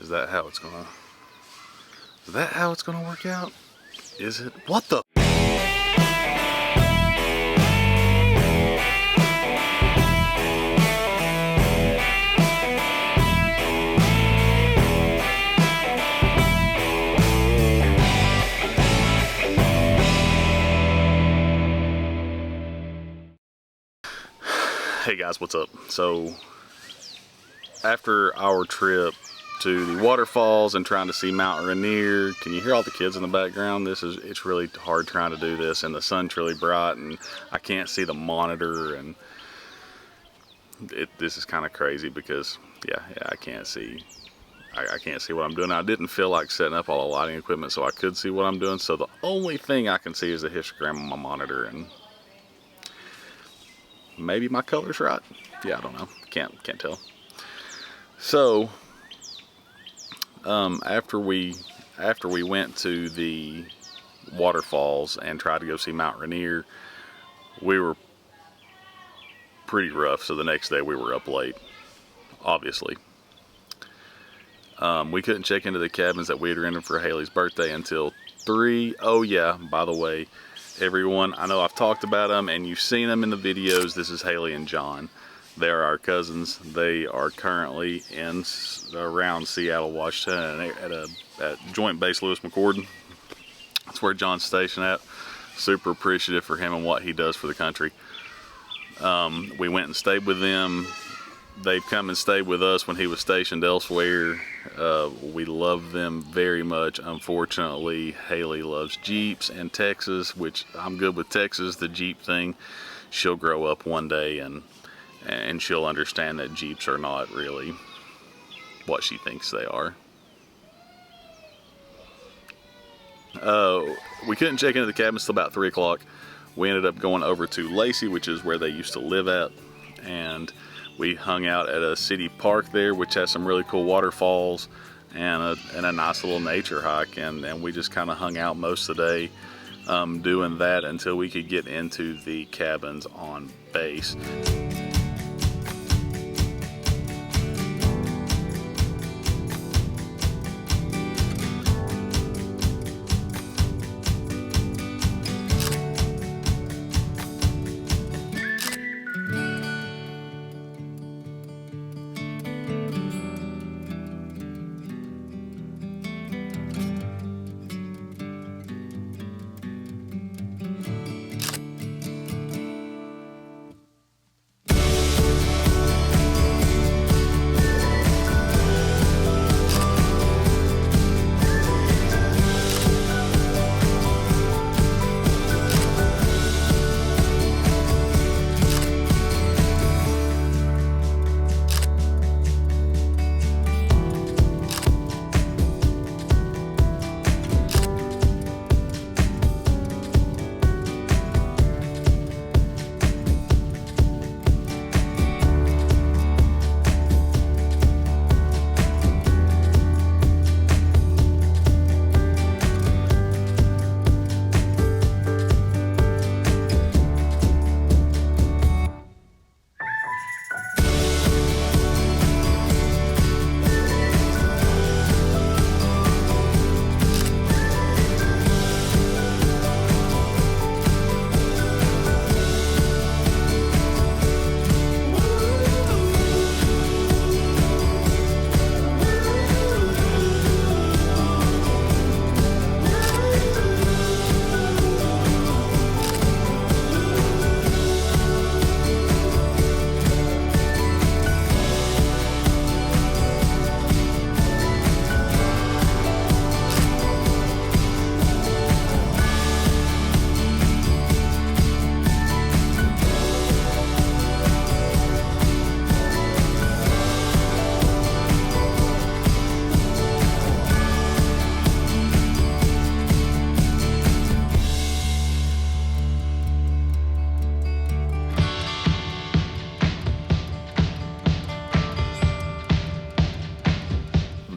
Is that how it's gonna work out? Is it? What the? Hey guys, what's up? So after our trip to the waterfalls and trying to see Mount Rainier, can you hear all the kids in the background? It's really hard trying to do this, and the sun's really bright and I can't see the monitor, and this is kind of crazy because yeah, I can't see. I can't see what I'm doing. I didn't feel like setting up all the lighting equipment so I could see what I'm doing, so the only thing I can see is the histogram on my monitor, and maybe my color's right. Yeah, I don't know. Can't tell. So after we went to the waterfalls and tried to go see Mount Rainier, we were pretty rough. So the next day we were up late, obviously. We couldn't check into the cabins that we had rented for Haley's birthday until 3. Oh yeah, by the way, everyone, I know I've talked about them and you've seen them in the videos. This is Haley and John. They're our cousins. They are currently around Seattle, Washington at Joint Base Lewis McChord. That's where John's stationed at. Super appreciative for him and what he does for the country. We went and stayed with them. They've come and stayed with us when he was stationed elsewhere. We love them very much. Unfortunately, Haley loves Jeeps and Texas, which I'm good with Texas. The Jeep thing, she'll grow up one day and she'll understand that Jeeps are not really what she thinks they are. We couldn't check into the cabins till about 3 o'clock. We ended up going over to Lacey, which is where they used to live at, and we hung out at a city park there, which has some really cool waterfalls and a nice little nature hike, and we just kind of hung out most of the day doing that until we could get into the cabins on base.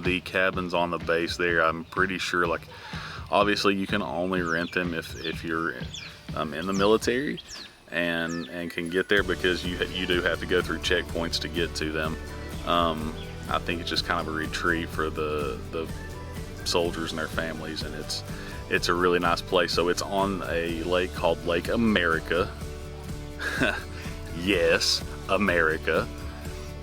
The cabins on the base there, I'm pretty sure, like, obviously you can only rent them if you're in the military and can get there, because you do have to go through checkpoints to get to them. I think it's just kind of a retreat for the soldiers and their families, and it's a really nice place. So it's on a lake called Lake America. Yes, America.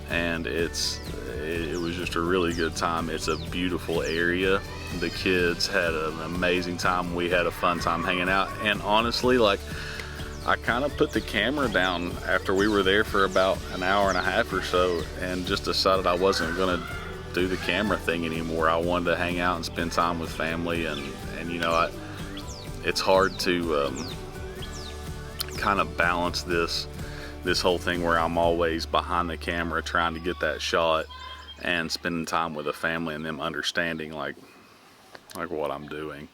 And it was just a really good time. It's a beautiful area. The kids had an amazing time. We had a fun time hanging out. And honestly, like, I kind of put the camera down after we were there for about an hour and a half or so, and just decided I wasn't gonna do the camera thing anymore. I wanted to hang out and spend time with family, and you know, it's hard to kind of balance this whole thing where I'm always behind the camera trying to get that shot and spending time with the family and them understanding like what I'm doing.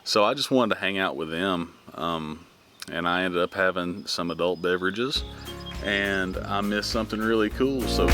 So I just wanted to hang out with them, and I ended up having some adult beverages, and I missed something really cool. So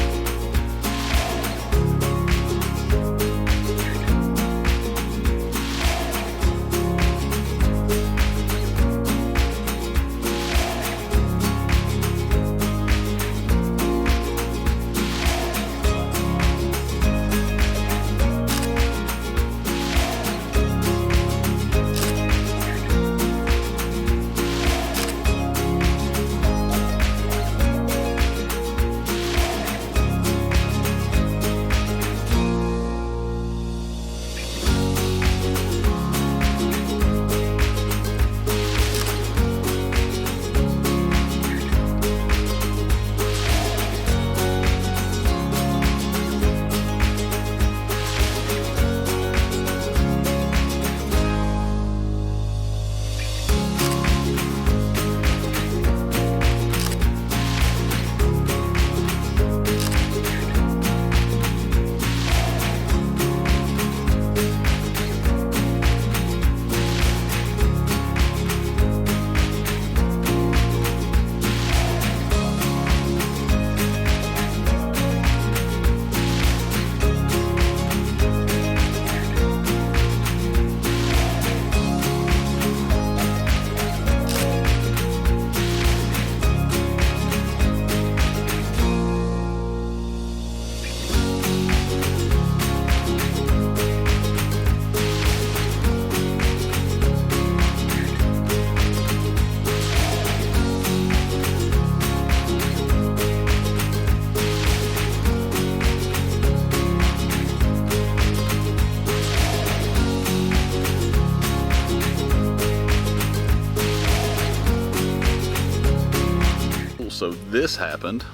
this happened.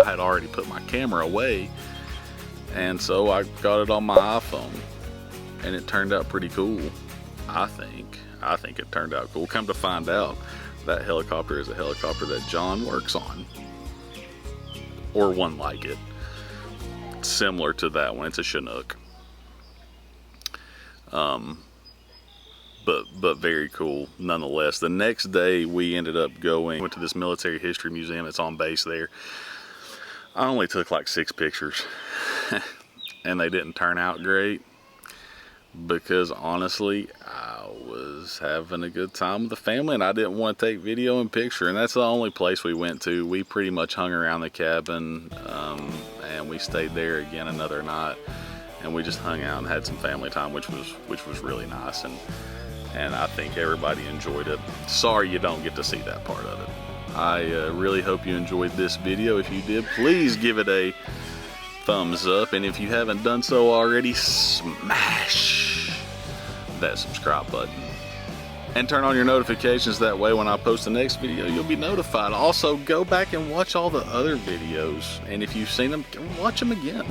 I had already put my camera away, and so I got it on my iPhone, and it turned out pretty cool. I think it turned out cool. Come to find out, that helicopter is a helicopter that John works on, or one like it, similar to that one. It's a Chinook. But very cool nonetheless. The next day we ended up went to this military history museum that's on base there. I only took like 6 pictures and they didn't turn out great because honestly I was having a good time with the family and I didn't want to take video and picture, and that's the only place we went to. We pretty much hung around the cabin, and we stayed there again another night, and we just hung out and had some family time, which was really nice, and I think everybody enjoyed it. Sorry you don't get to see that part of it. I really hope you enjoyed this video. If you did, please give it a thumbs up, and if you haven't done so already, smash that subscribe button and turn on your notifications. That way when I post the next video, you'll be notified. Also, go back and watch all the other videos, and if you've seen them, watch them again.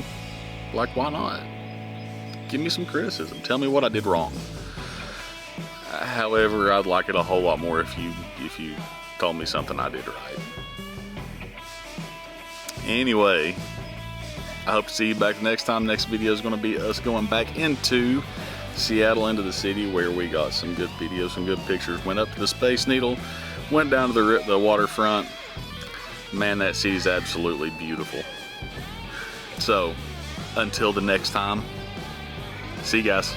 Like, why not? Give me some criticism. Tell me what I did wrong. However, I'd like it a whole lot more if you told me something I did right. Anyway, I hope to see you back next time. Next video is going to be us going back into Seattle, into the city, where we got some good videos, some good pictures. Went up to the Space Needle, went down to the waterfront. Man, that city's absolutely beautiful. So, until the next time, see you guys.